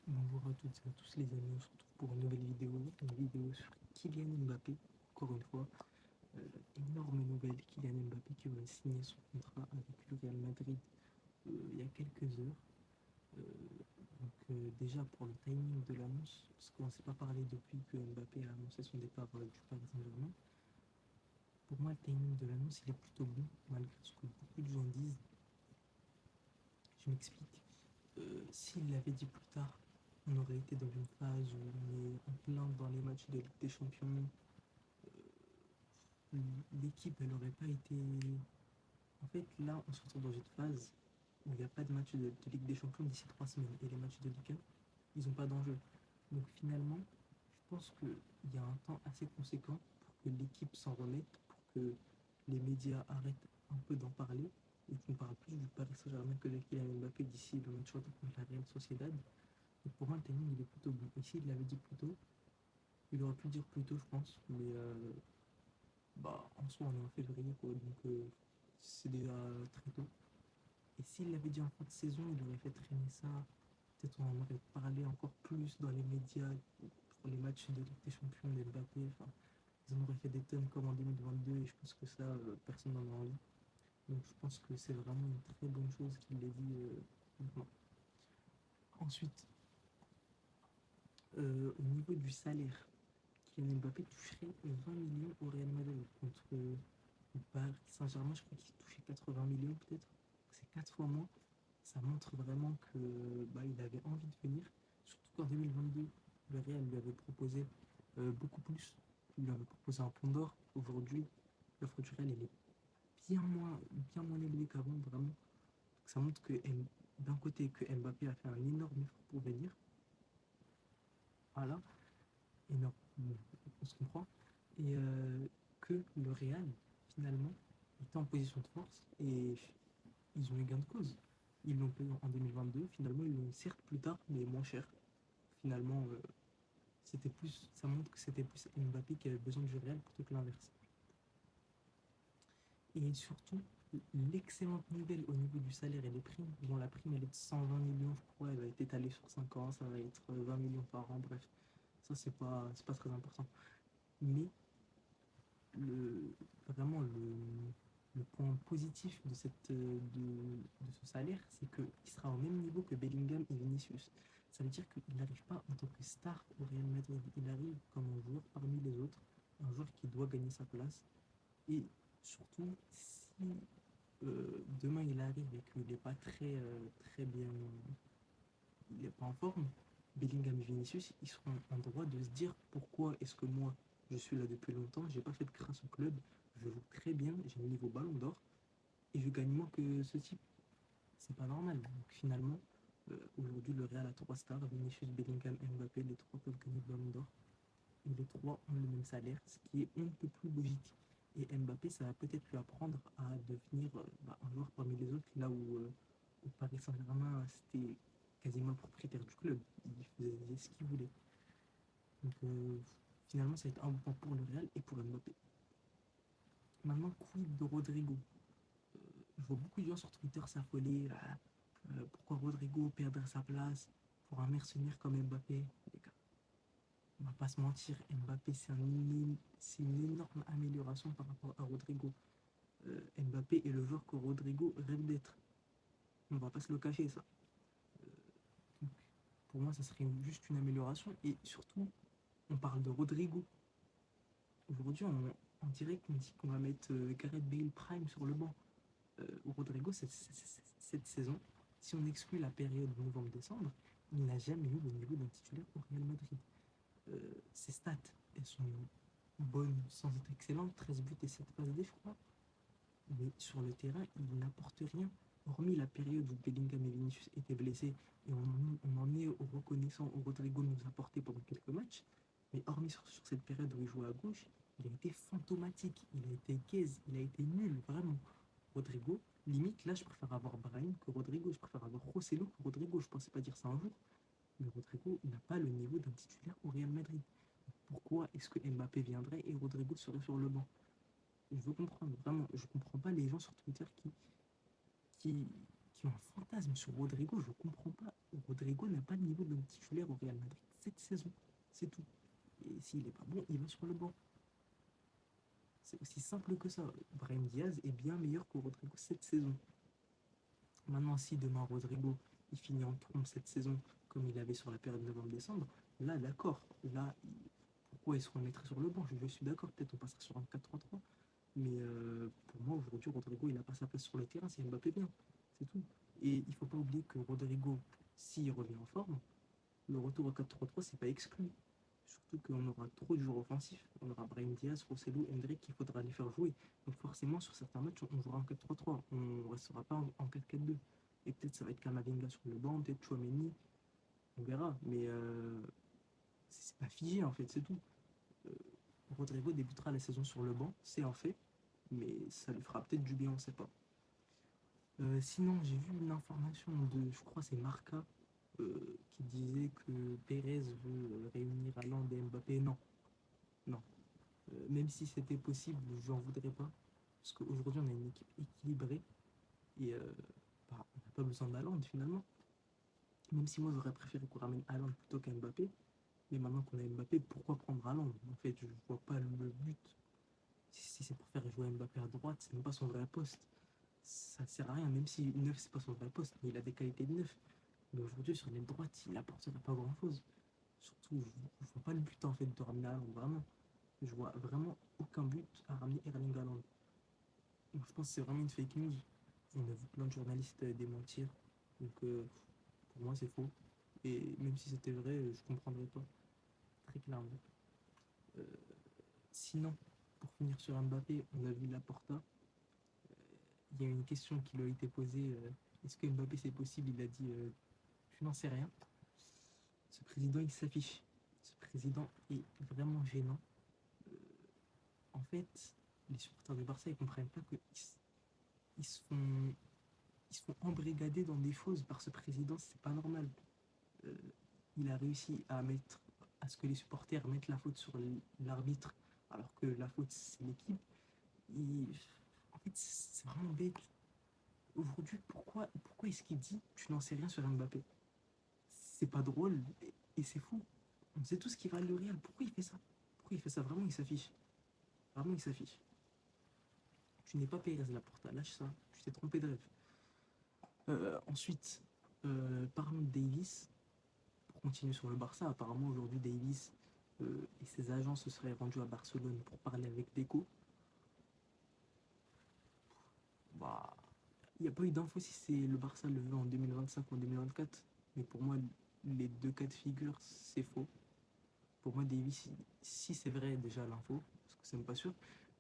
Bonjour à toutes et à tous les amis, on se retrouve pour une vidéo sur Kylian Mbappé, encore une fois. Énorme nouvelle, Kylian Mbappé qui aurait signé son contrat avec le Real Madrid il y a quelques heures. Euh, Déjà pour le timing de l'annonce, parce qu'on ne s'est pas parlé depuis que Mbappé a annoncé son départ du Paris Saint-Germain. Pour moi, le timing de l'annonce, il est plutôt bon, malgré ce que beaucoup de gens disent. Je m'explique. S'il l'avait dit plus tard, on aurait été dans une phase où on est en plein dans les matchs de Ligue des Champions. L'équipe, elle n'aurait pas été. En fait, là, on se retrouve dans une phase où il n'y a pas de match de Ligue des Champions d'ici 3 semaines. Et les matchs de Ligue 1, ils n'ont pas d'enjeu. Donc finalement, je pense qu'il y a un temps assez conséquent pour que l'équipe s'en remette, pour que les médias arrêtent un peu d'en parler et qu'on parle plus du Paris Saint-Germain que de Kylian Mbappé d'ici le match retour contre la Real Sociedad. Donc pour moi, le timing, il est plutôt bon. Et s'il l'avait dit plus tôt, il aurait pu le dire plus tôt, je pense. Mais bah, en soi, on est en février, quoi. Donc c'est déjà très tôt. Et s'il l'avait dit en fin de saison, il aurait fait traîner ça. Peut-être on en aurait parlé encore plus dans les médias pour les matchs de Ligue des Champions d'Mbappé. Enfin, ils en auraient fait des tonnes comme en 2022 et je pense que ça, personne n'en a envie. Donc je pense que c'est vraiment une très bonne chose qu'il l'ait dit maintenant. Ensuite, au niveau du salaire, Kylian Mbappé toucherait 20 millions au Real Madrid contre le Paris Saint-Germain, je crois qu'il touchait 80 millions peut-être. C'est 4 fois moins. Ça montre vraiment que il avait envie de venir. Surtout qu'en 2022, le Real lui avait proposé beaucoup plus. Il lui avait proposé un pont d'or. Aujourd'hui, l'offre du Real elle est bien moins élevée qu'avant, vraiment. Donc ça montre que d'un côté que Mbappé a fait un énorme effort pour venir. Voilà, énorme, bon, on se comprend. Et que le Real, finalement, était en position de force et ils ont eu gain de cause. Ils l'ont payé en 2022, finalement ils l'ont eu certes plus tard, mais moins cher. Finalement, ça montre que c'était plus Mbappé qui avait besoin du Real plutôt que l'inverse. Et surtout, l'excellente nouvelle au niveau du salaire et des primes. Bon, la prime elle est de 120 millions, je crois, elle va être étalée sur 5 ans, ça va être 20 millions par an, bref, ça c'est pas très important. Mais le, vraiment le point positif de ce salaire, c'est qu'il sera au même niveau que Bellingham et Vinicius. Ça veut dire qu'il n'arrive pas en tant que star au Real Madrid, il arrive comme un joueur parmi les autres, un joueur qui doit gagner sa place. Et surtout, si demain il arrive et qu'il n'est pas très bien, il n'est pas en forme, Bellingham et Vinicius, ils seront en droit de se dire pourquoi est-ce que moi, je suis là depuis longtemps, j'ai pas fait de grâce au club, je joue très bien, j'ai un niveau ballon d'or, et je gagne moins que ce type. C'est pas normal. Donc finalement, aujourd'hui, le Real a 3 stars, Vinicius, Bellingham, Mbappé, les 3 peuvent gagner le ballon d'or. Et les 3 ont le même salaire, ce qui est un peu plus logique. Et Mbappé, ça va peut-être lui apprendre à devenir un joueur parmi les autres, là où au Paris Saint-Germain, c'était quasiment le propriétaire du club. Il faisait ce qu'il voulait. Donc finalement, ça va être un bon point pour le Real et pour Mbappé. Maintenant, quid de Rodrigo? Je vois beaucoup de gens sur Twitter s'affoler. Pourquoi Rodrigo perdrait sa place pour un mercenaire comme Mbappé? Les gars, on va pas se mentir, Mbappé, c'est une énorme amélioration par rapport à Rodrigo. Mbappé est le joueur que Rodrigo rêve d'être. On va pas se le cacher, ça. Donc, pour moi, ça serait juste une amélioration. Et surtout, on parle de Rodrigo. Aujourd'hui, on dirait qu'on dit qu'on va mettre Gareth Bale Prime sur le banc. Rodrigo, cette saison, si on exclut la période novembre-décembre, il n'a jamais eu le niveau d'un titulaire au Real Madrid. Ses stats, elles sont bonnes sans être excellentes, 13 buts et 7 passes D, je crois. Mais sur le terrain, il n'apporte rien, hormis la période où Bellingham et Vinicius étaient blessés. Et on en est reconnaissant au Rodrigo nous apporter pendant quelques matchs. Mais hormis sur cette période où il jouait à gauche, il a été fantomatique, il a été gaze, il a été nul, vraiment. Rodrigo, limite, là, je préfère avoir Brahim que Rodrigo. Je préfère avoir Rosselló que Rodrigo. Je pensais pas dire ça un jour. Mais Rodrigo n'a pas le niveau d'un titulaire au Real Madrid. Pourquoi est-ce que Mbappé viendrait et Rodrigo serait sur le banc? Je veux comprendre, vraiment. Je comprends pas les gens sur Twitter qui qui ont un fantasme sur Rodrigo, je comprends pas. Rodrigo n'a pas le niveau de titulaire au Real Madrid cette saison. C'est tout. Et s'il n'est pas bon, il va sur le banc. C'est aussi simple que ça. Brahim Diaz est bien meilleur que Rodrigo cette saison. Maintenant, si demain Rodrigo il finit en trompe cette saison, comme il avait sur la période novembre-décembre, là, d'accord. Là, pourquoi il se remettrait sur le banc? Je suis d'accord, peut-être on passera sur un 4-3-3. Mais pour moi, aujourd'hui, Rodrigo, il n'a pas sa place sur le terrain si Mbappé vient. C'est tout. Et il ne faut pas oublier que Rodrigo, s'il revient en forme, le retour au 4-3-3, c'est pas exclu. Surtout qu'on aura trop de joueurs offensifs. On aura Brahim Diaz, Rosselló, Hendrick qu'il faudra les faire jouer. Donc forcément, sur certains matchs, on jouera en 4-3-3. On ne restera pas en 4-4-2. Et peut-être ça va être Kamavinga sur le banc, peut-être Chouameni. On verra. Mais c'est pas figé en fait, c'est tout. Euh, Rodrigo débutera la saison sur le banc, c'est un fait. Mais ça lui fera peut-être du bien, on ne sait pas. Sinon, j'ai vu une information de, je crois, c'est Marca, qui disait que Pérez veut réunir Haaland et Mbappé. Non, non. Même si c'était possible, j'en voudrais pas. Parce qu'aujourd'hui, on a une équipe équilibrée et bah, on n'a pas besoin d'Haaland finalement. Même si moi, j'aurais préféré qu'on ramène Haaland plutôt qu'Mbappé. Mais maintenant qu'on a Mbappé, pourquoi prendre Haaland? En fait, je vois pas le but. Si c'est pour faire jouer Mbappé à droite, c'est même pas son vrai poste. Ça sert à rien, même si neuf c'est pas son vrai poste, mais il a des qualités de neuf. Mais aujourd'hui, sur l'aile droite, il n'apportera pas grand chose. Surtout, je vois pas le but en fait de ramener Haaland, vraiment. Je vois vraiment aucun but à ramener Erling Haaland. Donc, je pense que c'est vraiment une fake news. On a vu plein de journalistes démentir. Donc pour moi, c'est faux. Et même si c'était vrai, je comprendrais pas. Très clairement. Euh, Sinon, pour finir sur Mbappé, on a vu Laporta. Il y a une question qui lui a été posée. Est-ce que Mbappé c'est possible? Il a dit je n'en sais rien. Ce président il s'affiche. Ce président est vraiment gênant. Euh, En fait, les supporters du Barça ils comprennent pas qu'ils ils se font ils se font embrigader dans des choses par ce président, c'est pas normal. Euh, il a réussi à ce que les supporters mettent la faute sur l'arbitre alors que la faute c'est l'équipe. En fait, c'est vraiment bête. Aujourd'hui, pourquoi est-ce qu'il dit tu n'en sais rien sur Mbappé? C'est pas drôle et c'est fou. On sait tout ce qui va à le Real. Pourquoi il fait ça? Pourquoi il fait ça? Vraiment, il s'affiche. Vraiment, il s'affiche. Tu n'es pas Pérez Laporta, lâche ça. Tu t'es trompé de rêve. Ensuite, parlons de Davis. Pour continuer sur le Barça, apparemment aujourd'hui Davis et ses agents se seraient rendus à Barcelone pour parler avec Deco. Bah, il n'y a pas eu d'infos si c'est le Barça le veut en 2025 ou en 2024. Mais pour moi, les deux cas de figure, c'est faux. Pour moi, Davis, si c'est vrai déjà l'info, parce que c'est même pas sûr,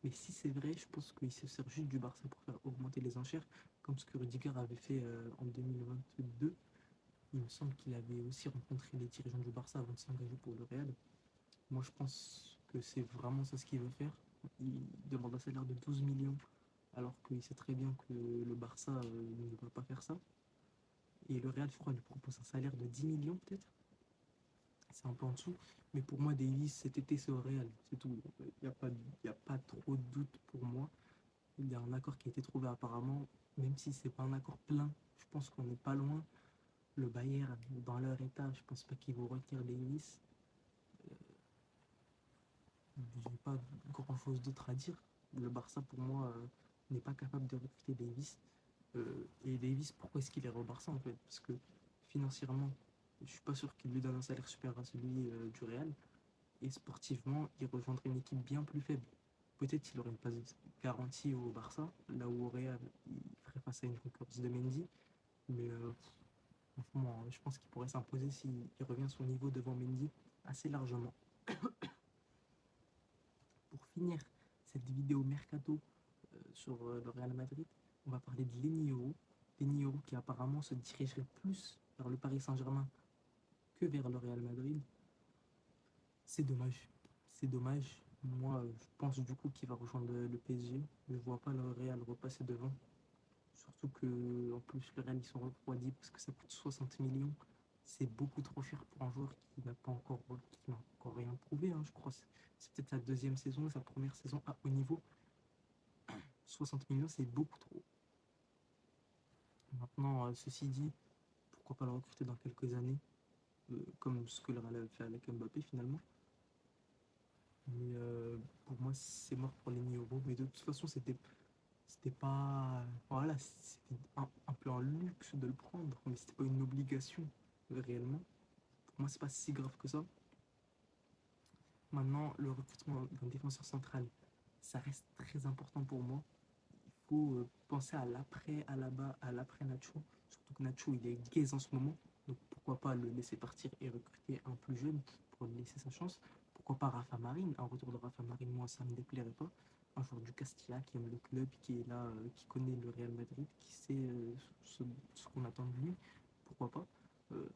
mais si c'est vrai, je pense qu'il se sert juste du Barça pour faire augmenter les enchères, comme ce que Rudiger avait fait en 2022. Il me semble qu'il avait aussi rencontré les dirigeants du Barça avant de s'engager pour le Real. Moi, je pense que c'est vraiment ça ce qu'il veut faire. Il demande un salaire de 12 millions, alors qu'il sait très bien que le Barça ne va pas faire ça. Et le Real, je crois, lui propose un salaire de 10 millions peut-être. C'est un peu en dessous. Mais pour moi, Davis, cet été, c'est au Real. C'est tout. Il n'y a pas trop de doute pour moi. Il y a un accord qui a été trouvé apparemment, même si c'est pas un accord plein. Je pense qu'on n'est pas loin. Le Bayern, dans leur état, je pense pas qu'ils vont retenir Davis. J'ai pas grand chose d'autre à dire. Le Barça, pour moi, n'est pas capable de recruter Davis. Et Davis, pourquoi est-ce qu'il est au Barça en fait? Parce que financièrement, je suis pas sûr qu'il lui donne un salaire supérieur à celui du Real. Et sportivement, il rejoindrait une équipe bien plus faible. Peut-être qu'il aurait une place garantie au Barça, là où au Real, il ferait face à une concurrence de Mendy. Mais franchement, je pense qu'il pourrait s'imposer s'il revient à son niveau devant Mendy assez largement. Pour finir cette vidéo mercato sur le Real Madrid, on va parler de Lenny Yoro. Lenny Yoro qui apparemment se dirigerait plus vers le Paris Saint-Germain que vers le Real Madrid. C'est dommage. C'est dommage. Moi, je pense du coup qu'il va rejoindre le PSG. Je ne vois pas le Real repasser devant. Surtout que, en plus, le Real, ils sont refroidis parce que ça coûte 60 millions. C'est beaucoup trop cher pour un joueur qui n'a encore rien prouvé, hein, je crois. C'est peut-être sa deuxième saison, sa première saison à haut niveau. 60 millions, c'est beaucoup trop. Maintenant, ceci dit, pourquoi pas le recruter dans quelques années, comme ce que le Real a fait avec Mbappé finalement. Mais pour moi, c'est mort pour les 1000 euros. Mais de toute façon, c'était pas. Voilà, c'était un peu un luxe de le prendre, mais c'était pas une obligation réellement. Pour moi, c'est pas si grave que ça. Maintenant, le recrutement d'un défenseur central, ça reste très important pour moi. Il faut penser à l'après à l'après Nacho. Surtout que Nacho, il est gaze en ce moment. Donc pourquoi pas le laisser partir et recruter un plus jeune pour lui laisser sa chance. Pourquoi pas Rafa Marine. Un retour de Rafa Marine, moi, ça ne me déplairait pas. Un joueur du Castilla qui aime le club, qui est là, qui connaît le Real Madrid, qui sait ce qu'on attend de lui. Pourquoi pas.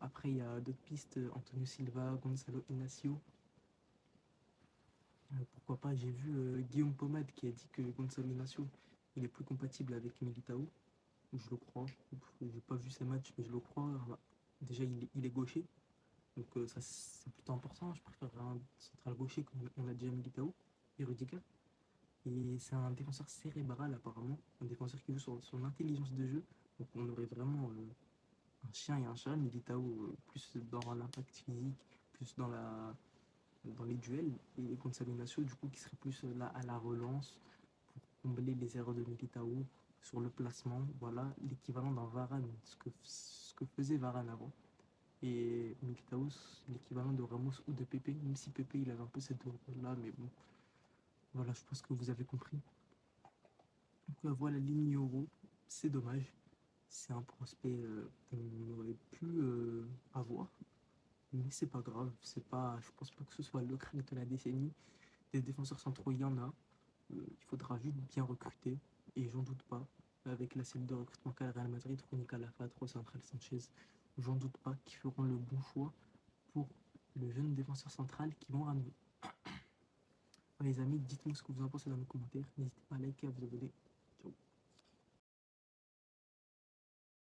Après, il y a d'autres pistes. Antonio Silva, Gonzalo Inacio. Pourquoi pas, j'ai vu Guillaume Pomade qui a dit que Gonzalo Inacio il est plus compatible avec Militao. Je le crois. J'ai pas vu ses matchs, mais je le crois. Déjà, il est gaucher, donc ça c'est plutôt important. Je préfère un central gaucher comme on a déjà Militao et Rudiger. Et c'est un défenseur cérébral apparemment, un défenseur qui joue sur son intelligence de jeu. Donc on aurait vraiment un chien et un chat. Militao plus dans l'impact physique, plus dans les duels, et Gonzalo Inacio du coup qui serait plus là à la relance pour combler les erreurs de Militao sur le placement, voilà l'équivalent d'un Varane, ce que faisait Varane avant. Et Militao, l'équivalent de Ramos ou de Pepe, même si Pepe il avait un peu cette rôle-là, mais bon, voilà, je pense que vous avez compris. Donc voilà, ligne euro, c'est dommage, c'est un prospect qu'on aurait pu avoir, mais c'est pas grave, c'est pas, je pense pas que ce soit le crack de la décennie. Des défenseurs centraux, il y en a. Il faudra juste bien recruter. Et j'en doute pas, avec la cellule de recrutement qu'a le Real Madrid, Rony Calafat, Central Sanchez, j'en doute pas qu'ils feront le bon choix pour le jeune défenseur central qu'ils vont ramener. Les amis, dites-moi ce que vous en pensez dans les commentaires. N'hésitez pas à liker, à vous abonner.